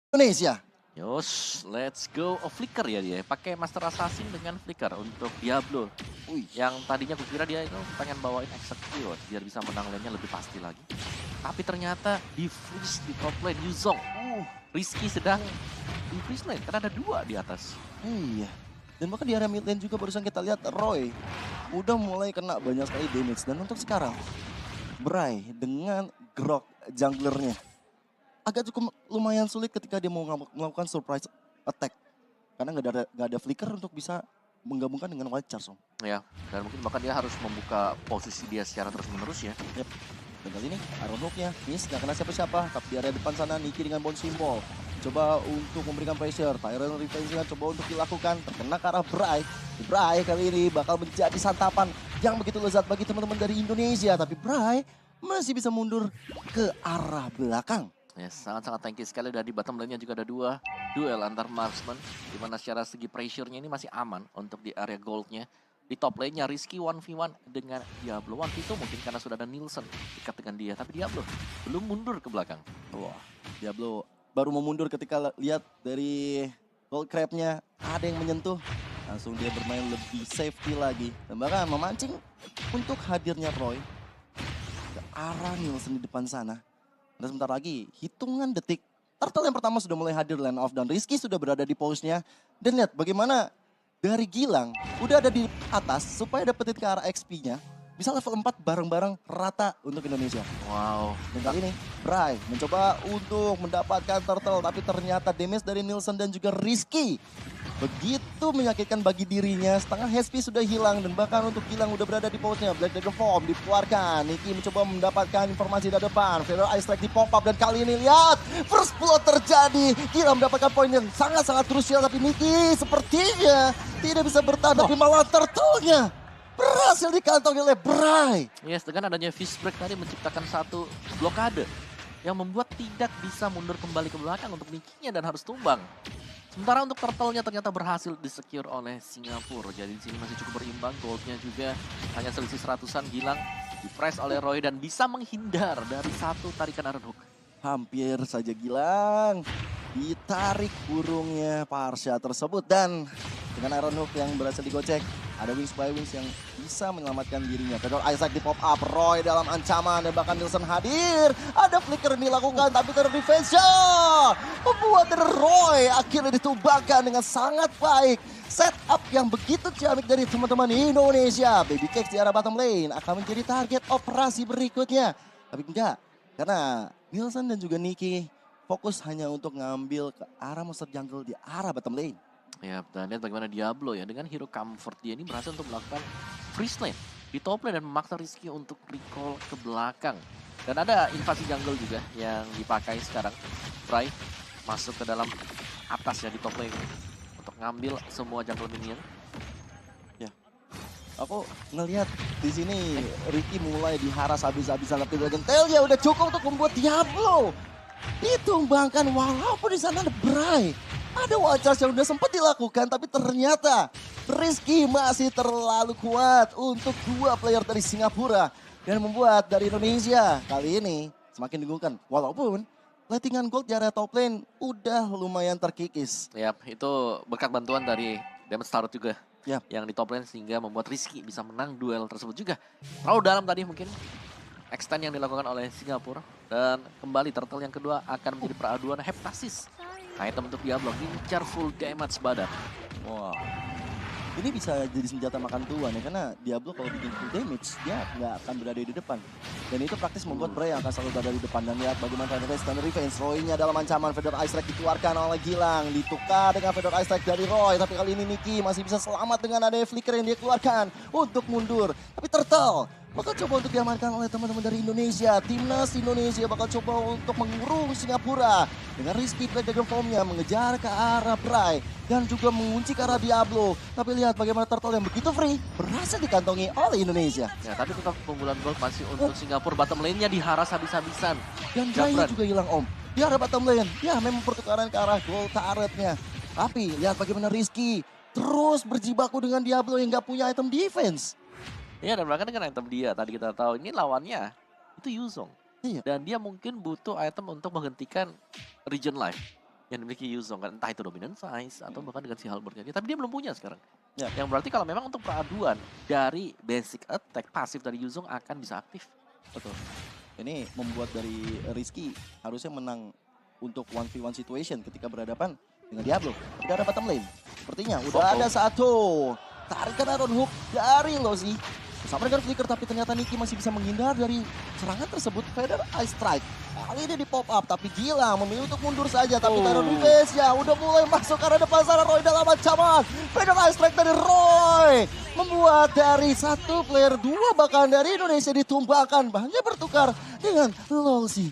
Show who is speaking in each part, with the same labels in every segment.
Speaker 1: Indonesia.
Speaker 2: Yos, let's go. Oh, flicker ya dia. Pakai Master Assassin dengan flicker untuk Diablo.
Speaker 1: Wih,
Speaker 2: Yang tadinya gue kira dia itu pengen bawain Execute biar bisa menang lane-nya lebih pasti lagi. Tapi ternyata di freeze di top lane Yuzong. Rizky sedang di freeze lane karena ada dua di atas.
Speaker 1: iya. Dan bahkan di area mid lane juga barusan kita lihat Roy udah mulai kena banyak sekali damage. Dan untuk sekarang, Bray dengan Grok junglernya agak cukup lumayan sulit ketika dia mau melakukan surprise attack. Karena nggak ada flicker untuk bisa menggabungkan dengan Wild Charge, Om.
Speaker 2: Ya, dan mungkin bahkan dia harus membuka posisi dia secara terus-menerus ya.
Speaker 1: Yep. Dan kali ini Iron Hook-nya miss, nggak kena siapa-siapa. Tapi di area depan sana Niki dengan Bone Symbol coba untuk memberikan pressure. Tyrell Revenge-nya coba untuk dilakukan, terkena ke arah Bray. Bray kali ini bakal menjadi santapan yang begitu lezat bagi teman-teman dari Indonesia. Tapi Bray masih bisa mundur ke arah belakang.
Speaker 2: Ya, sangat-sangat tanky sekali. Dan di bottom lane-nya juga ada dua duel antar marksman. Dimana secara segi pressure-nya ini masih aman untuk di area gold-nya. Di top lane-nya Rizky 1v1 dengan Diablo. 1v2 mungkin karena sudah ada Nielsen dekat dengan dia. Tapi Diablo belum mundur ke belakang.
Speaker 1: Wah, Diablo baru mau mundur ketika lihat dari gold crab-nya ada yang menyentuh. Langsung dia bermain lebih safety lagi. Dan bahkan memancing untuk hadirnya Roy ke arah Nielsen di depan sana. Dan sebentar lagi, hitungan detik, turtle yang pertama sudah mulai hadir land off dan Rizky sudah berada di pose-nya. Dan lihat bagaimana dari Gilang udah ada di atas supaya dapetin ke arah XP-nya. Bisa level 4 bareng-bareng rata untuk Indonesia.
Speaker 2: Wow.
Speaker 1: Dan kali ini, Bray mencoba untuk mendapatkan turtle, tapi ternyata damage dari Nielsen dan juga Rizky begitu menyakitkan bagi dirinya. Setengah HP sudah hilang dan bahkan untuk Gilang udah berada di pose-nya. Black Dagger Form dikeluarkan. Niki mencoba mendapatkan informasi dari depan. Feather Ice Strike di pop up dan kali ini lihat first blood terjadi. Gilang mendapatkan poin yang sangat-sangat krusial, tapi Niki sepertinya tidak bisa bertahan. Tapi malah turtle-nya berhasil dikantongi oleh Bray.
Speaker 2: Yes, dengan adanya Fishbreak tadi menciptakan satu blokade yang membuat tidak bisa mundur kembali ke belakang untuk Nikinya dan harus tumbang. Sementara untuk turtle-nya ternyata berhasil disecure oleh Singapura. Jadi di sini masih cukup berimbang, gold-nya juga hanya selisih 100-an. Gilang di-press oleh Roy dan bisa menghindar dari satu tarikan Iron Hook.
Speaker 1: Hampir saja Gilang ditarik burungnya Parsha tersebut. Dan dengan Iron Hook yang berhasil digocek, ada Wings by Wings yang bisa menyelamatkan dirinya. Pedal Isaac di pop up, Roy dalam ancaman dan bahkan Nielsen hadir. Ada flicker dilakukan tapi ter-defense membuat Roy akhirnya ditumbangkan dengan sangat baik. Setup yang begitu ciamik dari teman-teman Indonesia. Baby Cakes di arah bottom lane akan menjadi target operasi berikutnya. Tapi enggak, karena Nielsen dan juga Niki fokus hanya untuk ngambil ke arah monster jungle di arah bottom lane.
Speaker 2: Ya, dan lihat bagaimana Diablo ya dengan hero comfort dia ini berhasil untuk melakukan freeze lane di top lane dan memaksa Rizky untuk recall ke belakang. Dan ada invasi jungle juga yang dipakai sekarang. Bray masuk ke dalam atas ya di top lane untuk ngambil semua jungle minion.
Speaker 1: Ya, aku ngelihat di sini Ricky mulai diharas habis-habisan, tapi Dragon Tail ya udah cukup untuk membuat Diablo ditumbangkan walaupun di sana ada Bray. Ada Wild Charge yang udah sempat dilakukan, tapi ternyata Rizky masih terlalu kuat untuk dua player dari Singapura. Dan membuat dari Indonesia kali ini semakin dibungkan. Walaupun lettingan gold di area top lane udah lumayan terkikis.
Speaker 2: Yap, itu berkat bantuan dari Damage Tarot juga.
Speaker 1: Yap.
Speaker 2: Yang di top lane sehingga membuat Rizky bisa menang duel tersebut juga. Terlalu dalam tadi mungkin extend yang dilakukan oleh Singapura. Dan kembali turtle yang kedua akan menjadi peraduan Heptasis. Item untuk Diablo, ngincar full damage badan.
Speaker 1: Wah, ini bisa jadi senjata makan tuan ya, karena Diablo kalau bikin full damage, dia nggak akan berada di depan. Dan itu praktis membuat Bray akan selalu berada di depan. Dan lihat bagaimana Thunder Revenge, Roy-nya dalam ancaman, Feather Ice Strike dikeluarkan oleh Gilang. Ditukar dengan Feather Ice Strike dari Roy, tapi kali ini Niki masih bisa selamat dengan adanya flicker yang dia keluarkan untuk mundur. Tapi Turtle bakal coba untuk diamankan oleh teman-teman dari Indonesia. Timnas Indonesia bakal coba untuk mengurung Singapura. Dengan Rizky Black Dagger Form-nya mengejar ke arah Bray. Dan juga mengunci ke arah Diablo. Tapi lihat bagaimana Turtle yang begitu free berhasil dikantongi oleh Indonesia.
Speaker 2: Ya, tapi tetap keunggulan gold masih untuk Singapura. Bottom lane-nya diharas habis-habisan.
Speaker 1: Dan Jaya juga hilang, Om. Di arah bottom lane. Ya, memang pertukaran ke arah gold turret-nya. Tapi lihat bagaimana Rizky terus berjibaku dengan Diablo yang gak punya item defense.
Speaker 2: Iya, dan bahkan dengan item dia tadi kita tahu ini lawannya itu Yuzong.
Speaker 1: Iya.
Speaker 2: Dan dia mungkin butuh item untuk menghentikan Regen Life. yang dimiliki Yuzong kan, entah itu dominant size atau bahkan dengan si Halbertnya dia, tapi dia belum punya sekarang.
Speaker 1: Ya.
Speaker 2: Yang berarti kalau memang untuk peraduan dari basic attack pasif dari Yuzong akan bisa aktif.
Speaker 1: Betul. Ini membuat dari Rizky harusnya menang untuk 1v1 situation ketika berhadapan dengan Diablo. Udah ada bottom lane. Sepertinya udah ada satu. Tarikan Iron Hook dari Lozi. Bersama dengan Flicker, tapi ternyata Niki masih bisa menghindar dari serangan tersebut. Feather Ice Strike. Kali ini di pop up, tapi Gilang memilih untuk mundur saja. Tapi Tyrant Revenge ya udah mulai masuk ke arah depan sana. Roy dalam ancaman. Feather Ice Strike dari Roy. Membuat dari satu player, dua bahkan dari Indonesia ditumbangkan. Hanya bertukar dengan Lozi.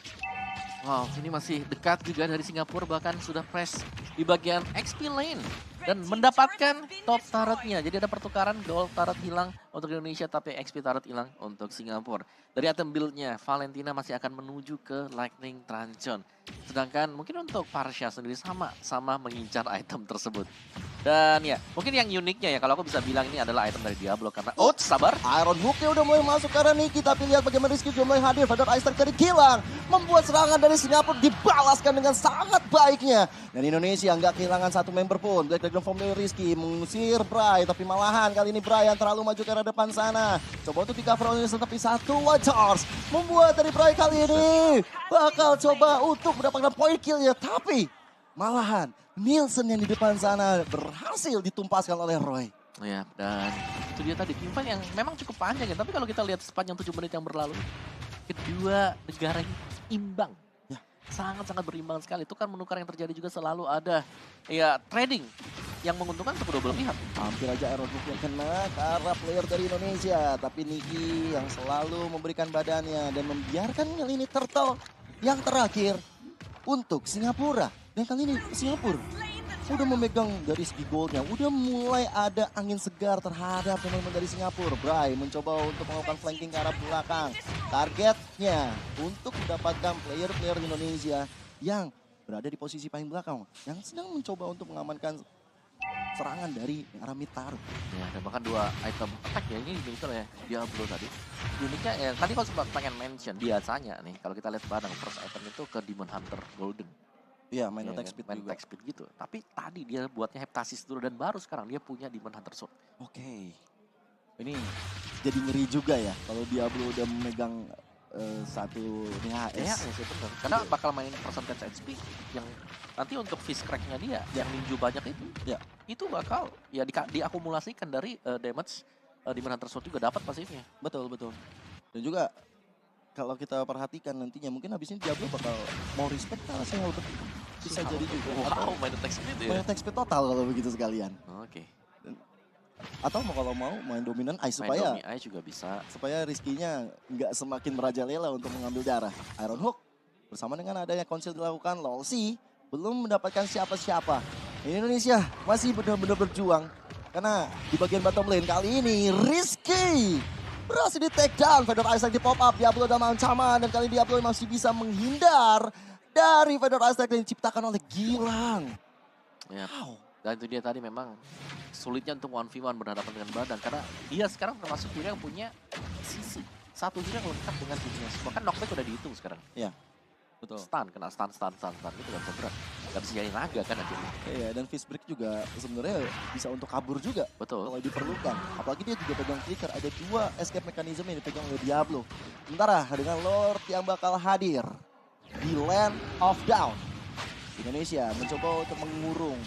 Speaker 2: Wow, ini masih dekat juga dari Singapura, bahkan sudah press di bagian XP lane. Dan mendapatkan top turretnya. Jadi ada pertukaran, gold turret hilang untuk Indonesia, tapi XP turret hilang untuk Singapura. Dari item build-nya, Valentina masih akan menuju ke Lightning Truncheon. Sedangkan mungkin untuk Parsha sendiri sama mengincar item tersebut. Dan ya, mungkin yang uniknya ya, kalau aku bisa bilang ini adalah item dari Diablo. Karena, sabar.
Speaker 1: Iron Hook-nya udah mulai masuk ke arah Niki, tapi lihat bagaimana Rizky sudah mulai hadir. Feather Ice Strike dari Gilang. Membuat serangan dari Singapura dibalaskan dengan sangat baiknya. Dan Indonesia nggak kehilangan satu member pun. Black Dragon Form dari Rizky mengusir Bray, tapi malahan kali ini Bray yang terlalu maju ke arah depan sana. Coba untuk di cover oleh tapi satu Watchers. Membuat dari Bray kali ini bakal coba untuk mendapatkan point kill-nya. Tapi malahan Nielsen yang di depan sana berhasil ditumpaskan oleh Roy.
Speaker 2: Ya, dan itu dia tadi teamfight yang memang cukup panjang ya. Tapi kalau kita lihat sepanjang 7 menit yang berlalu, kedua negara ini imbang.
Speaker 1: Ya.
Speaker 2: Sangat-sangat berimbang sekali. Itu kan menukar yang terjadi juga selalu ada ya trading yang menguntungkan untuk kedua belah pihak.
Speaker 1: Hampir aja Iron Hook yang kena ke arah player dari Indonesia. Tapi Niki yang selalu memberikan badannya dan membiarkan ini turtle yang terakhir untuk Singapura. Dan kali ini Singapura udah memegang dari segi goldnya. Udah mulai ada angin segar terhadap teman-teman dari Singapura. Bray mencoba untuk melakukan flanking ke arah belakang. Targetnya untuk mendapatkan player-player Indonesia yang berada di posisi paling belakang. Yang sedang mencoba untuk mengamankan serangan dari arah mid turret.
Speaker 2: Ya, dan bahkan dua item attack ya, ini dimiliki oleh Diablo tadi. Uniknya ya, tadi kalau sempat pengen mention, biasanya nih kalau kita lihat barang first item itu ke Demon Hunter Golden.
Speaker 1: Iya, main
Speaker 2: Ya,
Speaker 1: attack
Speaker 2: kan?
Speaker 1: speed
Speaker 2: Main
Speaker 1: juga.
Speaker 2: attack speed gitu. Tapi tadi dia buatnya Heptasis dulu dan baru sekarang dia punya Demon Hunter Sword.
Speaker 1: Oke. Ini jadi ngeri juga ya kalau Diablo udah memegang satu
Speaker 2: Ya,
Speaker 1: DHS.
Speaker 2: sih benar. Karena bakal main percentage HP yang nanti untuk fish crack-nya dia yang ninju banyak itu.
Speaker 1: Ya.
Speaker 2: Itu bakal ya diakumulasikan dari damage Demon Hunter Sword juga dapat pasifnya.
Speaker 1: Betul, betul. Dan juga kalau kita perhatikan nantinya mungkin habis ini Diablo bakal mau respect ke arah Halberd. Bisa jadi juga. Atau
Speaker 2: Wow, main attack speed ya.
Speaker 1: main attack speed total kalau begitu sekalian.
Speaker 2: Oke.
Speaker 1: Atau kalau mau main dominan ice
Speaker 2: Main
Speaker 1: supaya
Speaker 2: Domi Eye juga bisa.
Speaker 1: Rizky-nya nggak semakin merajalela untuk mengambil darah. Iron Hook bersama dengan adanya konsil dilakukan, Lolsi belum mendapatkan siapa-siapa. Indonesia masih benar-benar berjuang. Karena di bagian bottom lane kali ini Rizky berhasil di take down. Feather Ice Strike di pop up. Diablo dalam ancaman dan kali Diablo masih bisa menghindar dari Feather Ice Strike yang diciptakan oleh Gilang.
Speaker 2: Ya.
Speaker 1: Wow.
Speaker 2: Dan itu dia tadi memang sulitnya untuk 1v1 berhadapan dengan badan. Karena dia sekarang termasuk hero yang punya sisi. Satu hero yang lengkap dengan timnya. Bahkan knockback udah dihitung sekarang.
Speaker 1: Iya, betul.
Speaker 2: Stun, kena stun. Itu gak bisa berat. Gak bisa jadi naga kan akhirnya.
Speaker 1: Iya, dan fist break juga sebenarnya bisa untuk kabur juga
Speaker 2: Betul.
Speaker 1: kalau diperlukan. Apalagi dia juga pegang flicker. Ada dua escape mechanism yang dipegang oleh Diablo. Sementara dengan Lord yang bakal hadir di Land of Down, Indonesia mencoba untuk mengurung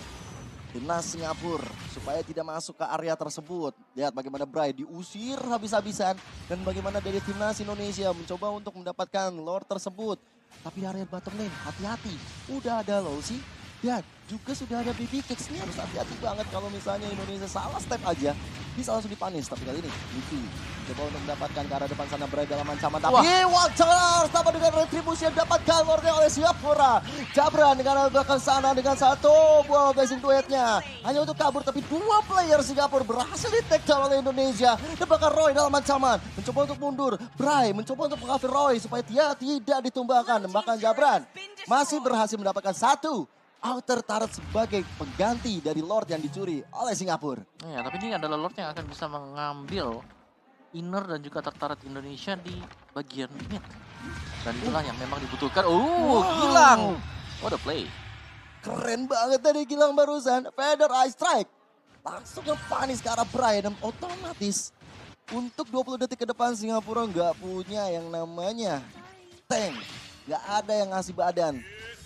Speaker 1: timnas Singapura supaya tidak masuk ke area tersebut. Lihat bagaimana Bray diusir habis-habisan dan bagaimana dari timnas Indonesia mencoba untuk mendapatkan Lord tersebut. Tapi di area bottom lane, hati-hati. Udah ada Lolsi dan juga sudah ada BB Kicks. Ini harus hati-hati banget kalau misalnya Indonesia salah step aja. Bisa langsung dipanis. Tapi kali ini Niki coba untuk mendapatkan ke arah depan sana Bray dalam ancaman. Tapi Watchers dapat dengan retribusi yang dapatkan Lordnya oleh Singapura. Jabran dengan arah belakang sana dengan satu buah blazing duetnya. Hanya untuk kabur tapi dua player Singapura berhasil di take down oleh Indonesia. Dan bahkan Roy dalam ancaman. Mencoba untuk mundur. Bray mencoba untuk mengcover Roy supaya dia tidak ditumbangkan. Dan bahkan Jabran masih berhasil mendapatkan satu outer turret sebagai pengganti dari Lord yang dicuri oleh Singapura.
Speaker 2: Ya, tapi ini adalah Lord yang akan bisa mengambil inner dan juga tertarik Indonesia di bagian mid. Dan itulah yang memang dibutuhkan.
Speaker 1: Wow.
Speaker 2: Gilang. What a play.
Speaker 1: Keren banget tadi Gilang barusan. Feather Ice Strike. Langsung ngepanis ke arah Brian dan otomatis untuk 20 detik ke depan Singapura nggak punya yang namanya tank. Nggak ada yang ngasih badan.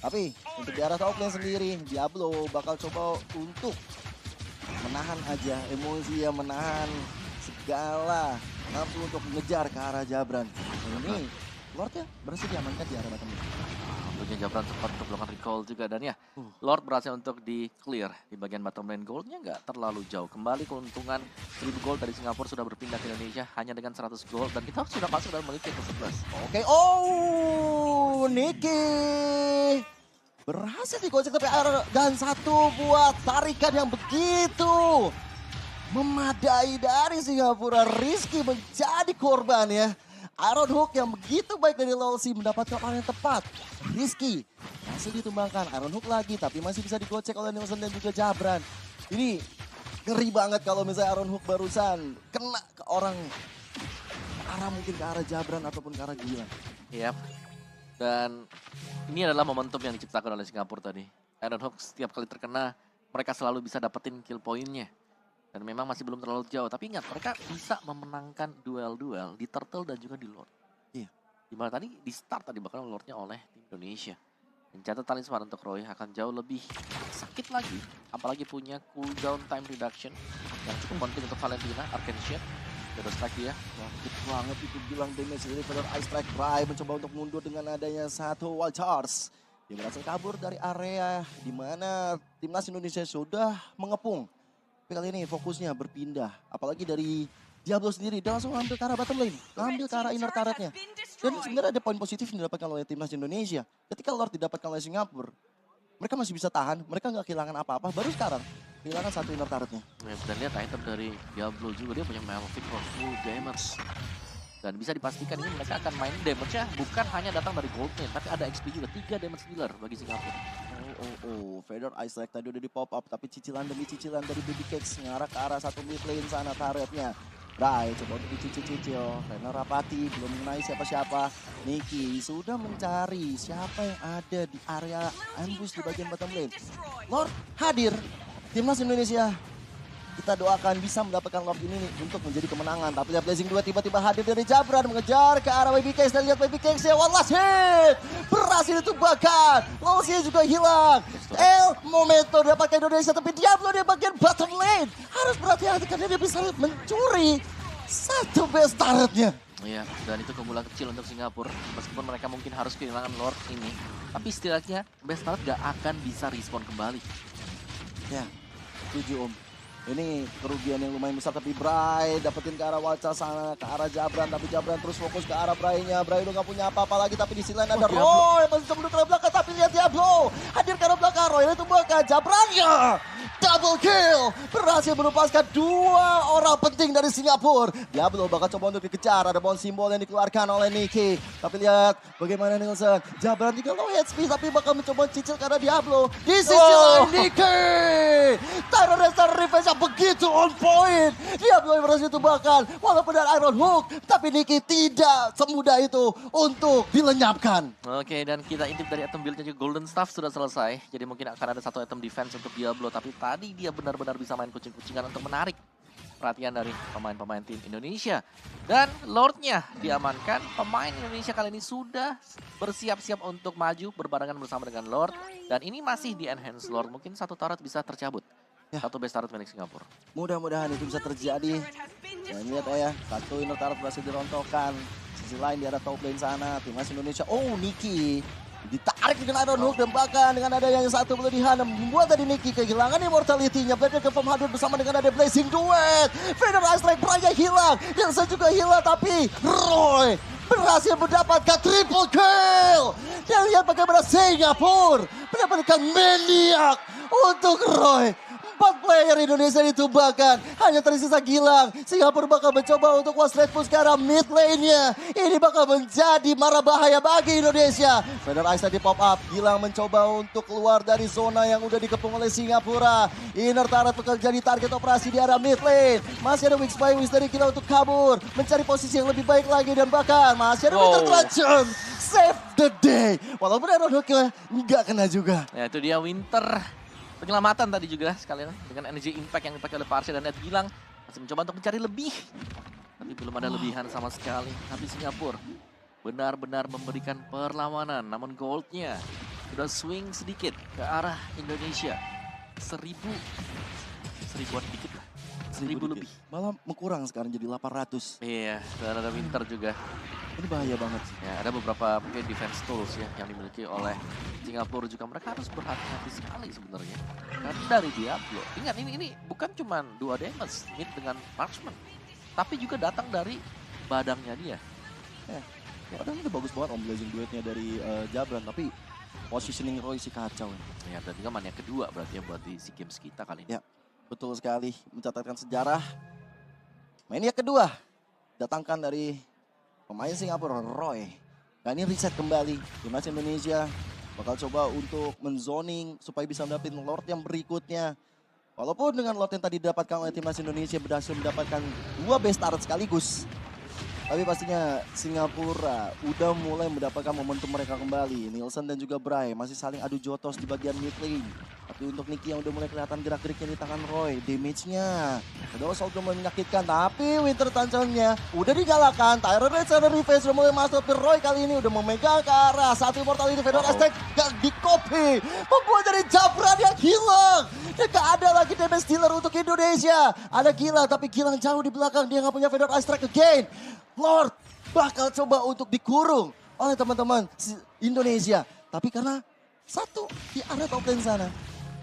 Speaker 1: Tapi untuk di arah top lane sendiri, Diablo bakal coba untuk menahan aja emosi, ya menahan segala nafsu untuk mengejar ke arah Jabran. Ini Lordnya berhasil diamankan di arah bottom lane.
Speaker 2: Tentunya Jabran sempat untuk melakukan recall juga dan ya Lord berhasil untuk di clear di bagian bottom lane. Goldnya nggak terlalu jauh. Kembali keuntungan 1000 gold dari Singapura sudah berpindah ke Indonesia hanya dengan 100 gold dan kita sudah masuk dalam menit ke-11.
Speaker 1: Oke, oh Niki berhasil digocek tapi dan satu buat tarikan yang begitu memadai dari Singapura. Rizky menjadi korban ya. Iron Hook yang begitu baik dari Lolsi mendapatkan orang yang tepat. Rizky masih ditumbangkan. Iron Hook lagi tapi masih bisa digocek oleh Nielsen dan juga Jabran. Ini ngeri banget kalau misalnya Iron Hook barusan kena ke orang. Ke arah mungkin ke arah Jabran ataupun ke arah Gilang.
Speaker 2: Yap. Dan ini adalah momentum yang diciptakan oleh Singapura tadi. Iron Hook setiap kali terkena mereka selalu bisa dapetin kill poinnya. Dan memang masih belum terlalu jauh. Tapi ingat, mereka bisa memenangkan duel-duel di Turtle dan juga di Lord.
Speaker 1: Iya.
Speaker 2: Dimana tadi di start tadi bakal Lordnya oleh tim Indonesia. Mencatat talisman untuk Roy akan jauh lebih sakit lagi. Apalagi punya cooldown time reduction yang cukup penting untuk Valentina, Arcane Shield. Terus lagi ya.
Speaker 1: Sakit banget itu bilang damage dari Feather Ice Strike. Bray mencoba untuk mundur dengan adanya satu wild charge. Dia berhasil kabur dari area di mana timnas Indonesia sudah mengepung. Tapi kali ini fokusnya berpindah. Apalagi dari Diablo sendiri. Dia langsung ambil ke arah bottom lane. Ngambil ke arah inner turretnya. Dan sebenarnya ada poin positif yang didapatkan oleh timnas Indonesia. Ketika Lord didapatkan oleh Singapura, mereka masih bisa tahan. Mereka nggak kehilangan apa-apa. Baru sekarang kehilangan satu inner turretnya.
Speaker 2: Dan lihat item dari Diablo juga. Dia punya Malefic for full damage. Dan bisa dipastikan ini mereka akan main damage-nya bukan hanya datang dari gold lane. Tapi ada XP juga. 3 damage dealer bagi Singapura.
Speaker 1: Feather Ice Strike tadi udah di pop up. Tapi cicilan demi cicilan dari Baby Cakes ngarah ke arah satu mid lane sana turretnya. Bray coba untuk dicicil-cicil. Renner Rapati belum mengenai siapa-siapa. Niki sudah mencari siapa yang ada di area ambush di bagian bottom lane. Lord hadir. Timnas Indonesia. Kita doakan bisa mendapatkan Lord ini nih untuk menjadi kemenangan. Tapi lihat Blazing 2 tiba-tiba hadir dari Jabran mengejar ke arah Baby Cakes. Dan lihat Baby Cakes ya, one last hit. Berhasil ditumbangkan. Lolsi juga hilang. Momento dapatkan Indonesia tapi Diablo di bagian bottom lane. Harus berhati-hati karena dia bisa mencuri satu base turretnya.
Speaker 2: Iya, dan itu keunggulan kecil untuk Singapura. Meskipun mereka mungkin harus kehilangan Lord ini. Tapi setidaknya base turret gak akan bisa respon kembali.
Speaker 1: Ya, setuju Om. Ini kerugian yang lumayan besar tapi Bray dapetin ke arah Waca sana, ke arah Jabran. Tapi Jabran terus fokus ke arah Bray-nya. Bray udah gak punya apa-apa lagi tapi di sisi lain ada Roy. Masih coba ke arah belakang tapi lihat Diablo. Hadir ke arah belakang Roy itu bukan Jabrannya. Double kill. Berhasil melepaskan 2 orang penting dari Singapura. Diablo bakal coba untuk dikejar. Ada bond simbol yang dikeluarkan oleh Niki. Tapi lihat bagaimana Nielsen. Jabran juga low HP tapi bakal mencoba cicil ke arah Diablo. Di sisi lain Niki. Tyrant Restart Revenge begitu on point. Diablo yang berhasil ditumbangkan. Walaupun ada Iron Hook. Tapi Niki tidak semudah itu untuk dilenyapkan.
Speaker 2: Oke, dan kita intip dari item build-nya juga Golden Staff sudah selesai. Jadi mungkin akan ada satu item defense untuk Diablo. Tapi tadi dia benar-benar bisa main kucing-kucingan untuk menarik perhatian dari pemain-pemain tim Indonesia. Dan Lordnya diamankan. Pemain Indonesia kali ini sudah bersiap-siap untuk maju berbarengan bersama dengan Lord. Dan ini masih di enhance Lord. Mungkin satu turret bisa tercabut. Satu base turret milik Singapura.
Speaker 1: Mudah-mudahan itu bisa terjadi. Dan lihat ya, satu inner turret berhasil dirontokkan. Sisi lain di arah top lane sana, timnas Indonesia. Oh, Niki ditarik dengan Iron Hook dan bahkan dengan adanya yang satu boleh dihanam. Membuat tadi Niki kehilangan immortality-nya. Blade confirm hadir bersama dengan ada Blazing Duet. Feather Ice Strike Braya hilang. Yang juga hilang tapi Roy berhasil mendapatkan triple kill. Dan lihat bagaimana Singapura mendapatkan maniak untuk Roy. 4 player Indonesia ditumbangkan. Hanya tersisa Gilang. Singapura bakal mencoba untuk was red push ke arah mid lane-nya. Ini bakal menjadi mara bahaya bagi Indonesia. Feather Ice tadi pop up. Gilang mencoba untuk keluar dari zona yang udah dikepung oleh Singapura. Inner turret bakal jadi target operasi di arah mid lane. Masih ada Wings by Wings dari Gilang untuk kabur. Mencari posisi yang lebih baik lagi dan bahkan masih ada Winter Trajan. Save the day. Walaupun Iron Hook-nya nggak kena juga.
Speaker 2: Ya itu dia Winter. Penyelamatan tadi juga sekalian dengan energy impact yang dipakai oleh Parsia dan Ed Gilang. Masih mencoba untuk mencari lebih. Tapi belum ada lebihan sama sekali. Tapi Singapura benar-benar memberikan perlawanan. Namun goldnya sudah swing sedikit ke arah Indonesia. Seribuan dikit lah. 1000 lebih.
Speaker 1: Malah mengkurang sekarang jadi 800.
Speaker 2: Iya, dan ada Winter juga.
Speaker 1: Ini bahaya banget sih.
Speaker 2: Ya, ada beberapa mungkin defense tools ya yang dimiliki oleh Singapura juga. Mereka harus berhati-hati sekali sebenarnya. Karena dari Diablo, ingat ini bukan cuma 2 damage mid dengan marksman, tapi juga datang dari badangnya dia.
Speaker 1: Padahal udah bagus banget Om Blazing duetnya dari Jabran, tapi positioning Roy sih kacau.
Speaker 2: Ya, dan juga man yang kedua berarti ya buat di SEA Games kita kali ini.
Speaker 1: Ya, betul sekali. Mencatatkan sejarah. Main yang kedua, datangkan dari pemain Singapura, Roy. Nah ini reset kembali. Timnas Indonesia bakal coba untuk menzoning supaya bisa mendapatkan Lord yang berikutnya. Walaupun dengan Lord yang tadi didapatkan oleh Timnas Indonesia berhasil mendapatkan 2 best turret sekaligus. Tapi pastinya Singapura udah mulai mendapatkan momentum mereka kembali. Nielsen dan juga Bray masih saling adu jotos di bagian mid lane. Tapi untuk Nicky yang udah mulai kelihatan gerak-geriknya di tangan Roy. Damage-nya udah udah mulai menyakitkan. Tapi Winter Tancelnya udah digalakkan. Tyron Red Shadow Revenge udah mulai masuk. Tapi Roy kali ini udah memegang ke arah satu immortal ini. Fedor Aztec gak di copy. Membuat dari Jabran yang hilang. Dan gak ada lagi damage dealer untuk Indonesia. Ada Gilang tapi Gilang jauh di belakang. Dia gak punya Fedor Aztec again. Lord bakal coba untuk dikurung oleh teman-teman Indonesia. Tapi karena satu di arah top lane sana,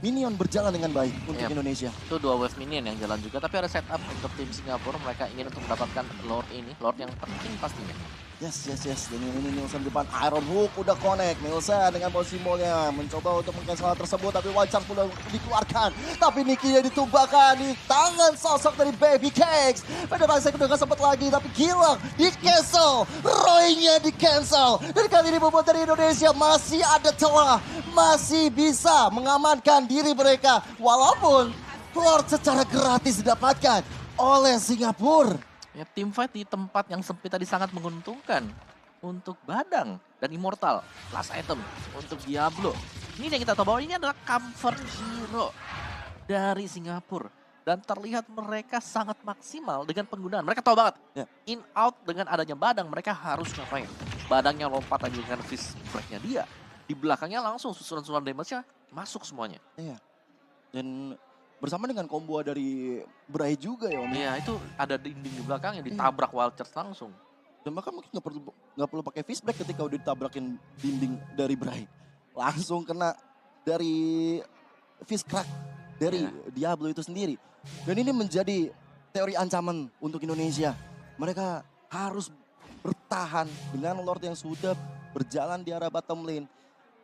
Speaker 1: minion berjalan dengan baik untuk Indonesia.
Speaker 2: Itu 2 wave minion yang jalan juga. Tapi ada setup untuk tim Singapura. Mereka ingin untuk mendapatkan Lord ini. Lord yang penting pastinya.
Speaker 1: Yes. Dan ini Nielsen depan Iron Hook udah connect. Nielsen dengan posisi simbolnya mencoba untuk mengcancel hal tersebut. Tapi Wildcard sudah dikeluarkan. Tapi Nicky yang ditumbangkan di tangan sosok dari Baby Cakes. Pada masa udah gak sempat lagi. Tapi Gilang di cancel. Roy-nya di cancel. Dan kali ini membuat dari Indonesia masih ada celah. Masih bisa mengamankan diri mereka. Walaupun Lord secara gratis didapatkan oleh Singapura.
Speaker 2: Ya, tim fight di tempat yang sempit tadi sangat menguntungkan untuk Badang dan Immortal. Last item untuk Diablo. Ini yang kita tahu bahwa ini adalah comfort hero dari Singapura. Dan terlihat mereka sangat maksimal dengan penggunaan. Mereka tahu banget, in out dengan adanya Badang mereka harus ngapain. Badangnya lompat aja dengan fist break-nya dia. Di belakangnya langsung susulan-susulan damage-nya masuk semuanya.
Speaker 1: Iya. Dan bersama dengan combo dari Bray juga ya Om.
Speaker 2: Iya, itu ada dinding di belakang yang ditabrak Wildcard langsung.
Speaker 1: Dan bahkan mungkin nggak perlu pakai fist break ketika udah ditabrakin dinding dari Bray. Langsung kena dari fist crack dari Diablo itu sendiri. Dan ini menjadi teori ancaman untuk Indonesia. Mereka harus bertahan dengan Lord yang sudah berjalan di arah bottom lane.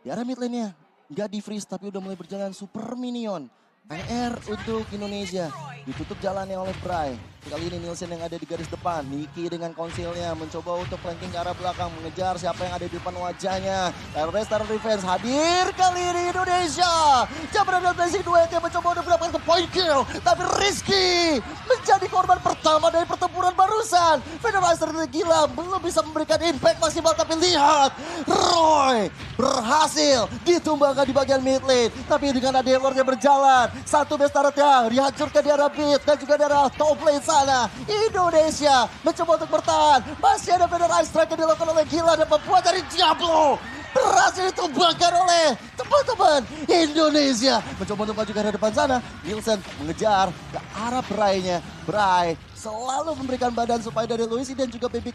Speaker 1: Di arah mid lane-nya nggak di freeze tapi udah mulai berjalan super minion. PR untuk Indonesia. Ditutup jalannya oleh Bray. Kali ini Nielsen yang ada di garis depan. Nicky dengan konsilnya mencoba untuk flanking ke arah belakang. Mengejar siapa yang ada di depan wajahnya. Tyron Revenge hadir kali ini Indonesia. Jabran dan Blazing duet yang mencoba untuk mendapatkan point kill. Tapi Rizky menjadi korban pertama dari pertempuran barusan. Federasi gila belum bisa memberikan impact maksimal. Tapi lihat Roy berhasil ditumbangkan di bagian mid lane. Tapi dengan ada Lord yang berjalan. Satu best turretnya dihancurkan di arah mid dan juga di arah top lane sana. Indonesia mencoba untuk bertahan. Masih ada Federal Strike yang dilakukan oleh Gila dan membuat dari Diablo berhasil ditumbangkan oleh teman-teman Indonesia. Mencoba untuk maju ke arah depan sana. Nielsen mengejar ke arah Bray-nya. Bray selalu memberikan badan supaya dari Luisi dan juga Baby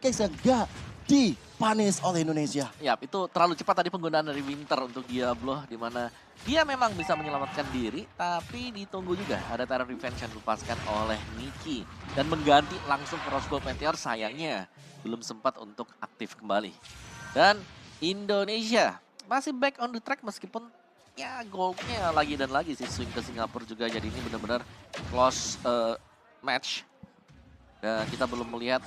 Speaker 1: Cakes yang gak dipanis oleh Indonesia.
Speaker 2: Ya, itu terlalu cepat tadi penggunaan dari Winter untuk Diablo, di mana dia memang bisa menyelamatkan diri, tapi ditunggu juga ada Tyron Revenge yang dilepaskan oleh Nicky dan mengganti langsung Crossbow Meteor. Sayangnya belum sempat untuk aktif kembali. Dan Indonesia masih back on the track meskipun ya golnya lagi dan lagi sih swing ke Singapura juga. Jadi ini benar-benar close match. Dan kita belum melihat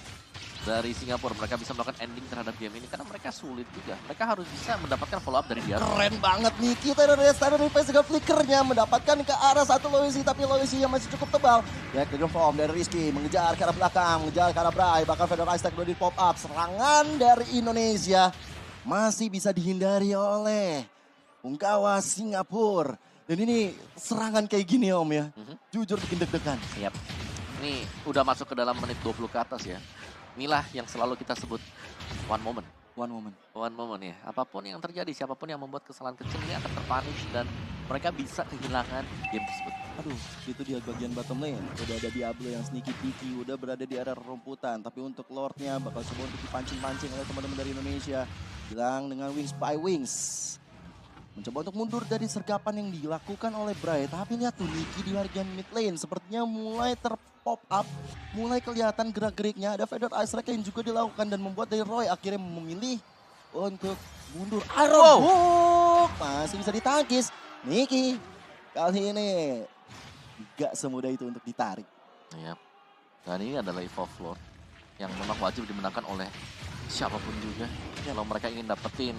Speaker 2: dari Singapura mereka bisa melakukan ending terhadap game ini karena mereka sulit juga. Mereka harus bisa mendapatkan follow up dari dia.
Speaker 1: Keren banget nih kita dari Standard Defense dengan flickernya mendapatkan ke arah satu Loisi, tapi Loisi yang masih cukup tebal. Back to the form dari Rizky mengejar ke arah belakang, mengejar ke arah Bray, bahkan Fedor Ice udah di pop up. Serangan dari Indonesia masih bisa dihindari oleh pungkawa Singapura. Dan ini serangan kayak gini Om ya, jujur bikin deg-degan.
Speaker 2: Yap. Ini udah masuk ke dalam menit 20 ke atas ya. Inilah yang selalu kita sebut one moment.
Speaker 1: One moment.
Speaker 2: One moment ya. Apapun yang terjadi, siapapun yang membuat kesalahan kecil ini akan terpunish dan mereka bisa kehilangan game tersebut.
Speaker 1: Aduh, itu dia bagian bottom lane. Udah ada Diablo yang sneaky peeky, udah berada di area rumputan. Tapi untuk Lordnya bakal coba untuk dipancing-pancing oleh teman-teman dari Indonesia. Hilang dengan Wings by Wings. Mencoba untuk mundur dari sergapan yang dilakukan oleh Bray. Tapi lihat tuh Niki di bagian mid lane. Sepertinya mulai terpop up. Mulai kelihatan gerak-geriknya. Ada Fedor Ice Strike yang juga dilakukan. Dan membuat dari Roy akhirnya memilih untuk mundur. Iron Hook masih bisa ditangkis. Niki kali ini gak semudah itu untuk ditarik.
Speaker 2: Yap. Dan ini adalah Evolve Lord yang memang wajib dimenangkan oleh siapapun juga. Kalau mereka ingin dapetin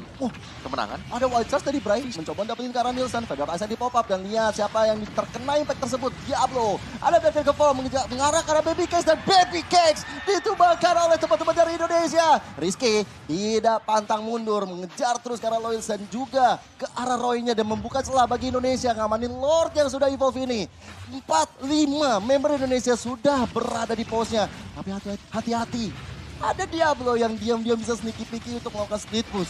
Speaker 2: kemenangan.
Speaker 1: Ada wild charge dari Bray, mencoba dapetin ke arah Nielsen. Fedor Ice di pop up dan lihat siapa yang terkena impact tersebut. Diablo. Ada Black Dragon Fall mengarah ke arah Baby Cakes dan Baby Cakes ditumbangkan oleh teman-teman dari Indonesia. Rizky tidak pantang mundur, mengejar terus ke arah Nielsen juga ke arah Roy-nya dan membuka celah bagi Indonesia ngamanin Lord yang sudah evolve ini. 4-5 member Indonesia sudah berada di pose-nya. Tapi hati-hati. Ada Diablo yang diam-diam bisa sneaky peeky untuk melakukan split push.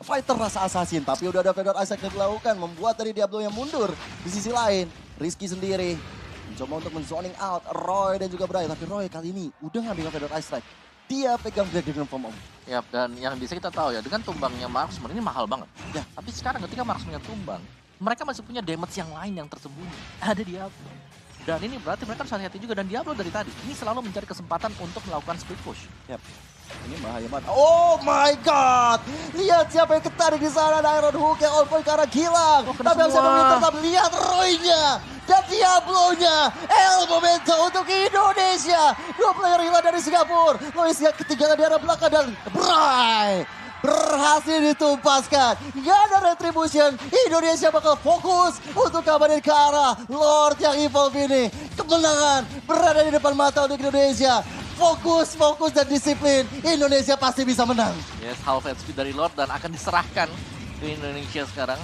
Speaker 1: Fighter rasa assassin. Tapi udah ada Fedor Isaac yang dilakukan. Membuat dari Diablo yang mundur. Di sisi lain, Rizky sendiri mencoba untuk men-zoning out Roy dan juga Bray. Tapi Roy kali ini udah ngambil Fedor Isaac. Dia pegang Black Dragon Form Om.
Speaker 2: Yap, dan yang bisa kita tahu ya, dengan tumbangnya Marksman ini mahal banget.
Speaker 1: Ya.
Speaker 2: Tapi sekarang ketika Marksman tumbang, mereka masih punya damage yang lain yang tersembunyi. Ada Diablo. Dan ini berarti mereka harus hati-hati juga. Dan Diablo dari tadi, ini selalu mencari kesempatan untuk melakukan split push.
Speaker 1: Yap. Ini bahaya banget. Oh my god. Lihat siapa yang ketarik di sana. Ada Iron Hook yang on point ke arah Gilang. Tapi yang saya meminta tetap lihat Roy-nya. Dan Diablo-nya. El Momento untuk Indonesia. 2 player hilang dari Singapura. Lois yang ketinggalan di arah belakang dan Bray berhasil ditumpaskan. Gak ada retribution. Indonesia bakal fokus untuk kabarin ke arah Lord yang evolve ini. Kemenangan berada di depan mata untuk Indonesia. Fokus dan disiplin. Indonesia pasti bisa menang.
Speaker 2: Yes, half HP dari Lord dan akan diserahkan ke Indonesia sekarang.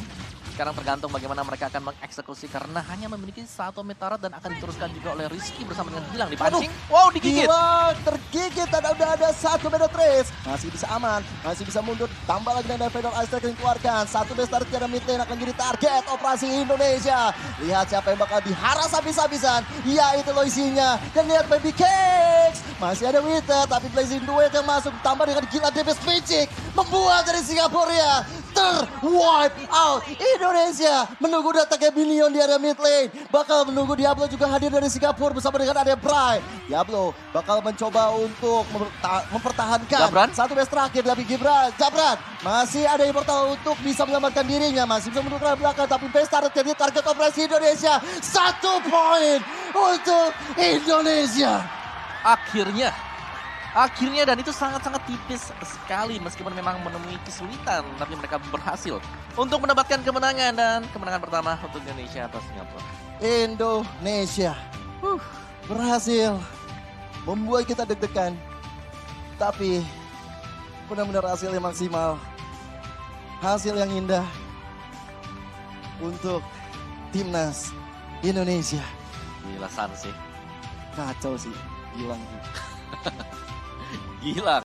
Speaker 2: Sekarang tergantung bagaimana mereka akan mengeksekusi karena hanya memiliki 1 metarat dan akan diteruskan juga oleh Rizky bersama dengan Gilang dipancing. Wow, digigit.
Speaker 1: Gilang tergigit dan udah ada 1 Medo Trace. Masih bisa aman, masih bisa mundur. Tambah lagi dengan Fedor Ice yang dikeluarkan. 1 base target dari mid lane akan jadi target operasi Indonesia. Lihat siapa yang bakal diharas habis-habisan. Yaitu Loisinya. Dan lihat Baby Cakes. Masih ada Wither tapi Blazing Duet yang masuk. Tambah dengan gila DPS Magic. Membuat dari Singapura ya wipe out. Indonesia menunggu datangnya Minion di area mid lane. Bakal menunggu Diablo juga hadir dari Singapura bersama dengan ada Bray. Diablo bakal mencoba untuk mempertahankan
Speaker 2: Jabran.
Speaker 1: 1 base terakhir tapi Jabran masih ada Immortal untuk bisa menyelamatkan dirinya. Masih bisa menurut ke belakang tapi base target jadi target operasi Indonesia. 1 poin untuk Indonesia.
Speaker 2: Akhirnya dan itu sangat-sangat tipis sekali meskipun memang menemui kesulitan tapi mereka berhasil untuk mendapatkan kemenangan dan kemenangan pertama untuk Indonesia atas Singapura.
Speaker 1: Indonesia berhasil membuat kita deg-degan tapi benar-benar hasil yang maksimal, hasil yang indah untuk timnas Indonesia.
Speaker 2: Gila San sih.
Speaker 1: Kacau sih, hilang.
Speaker 2: Gila.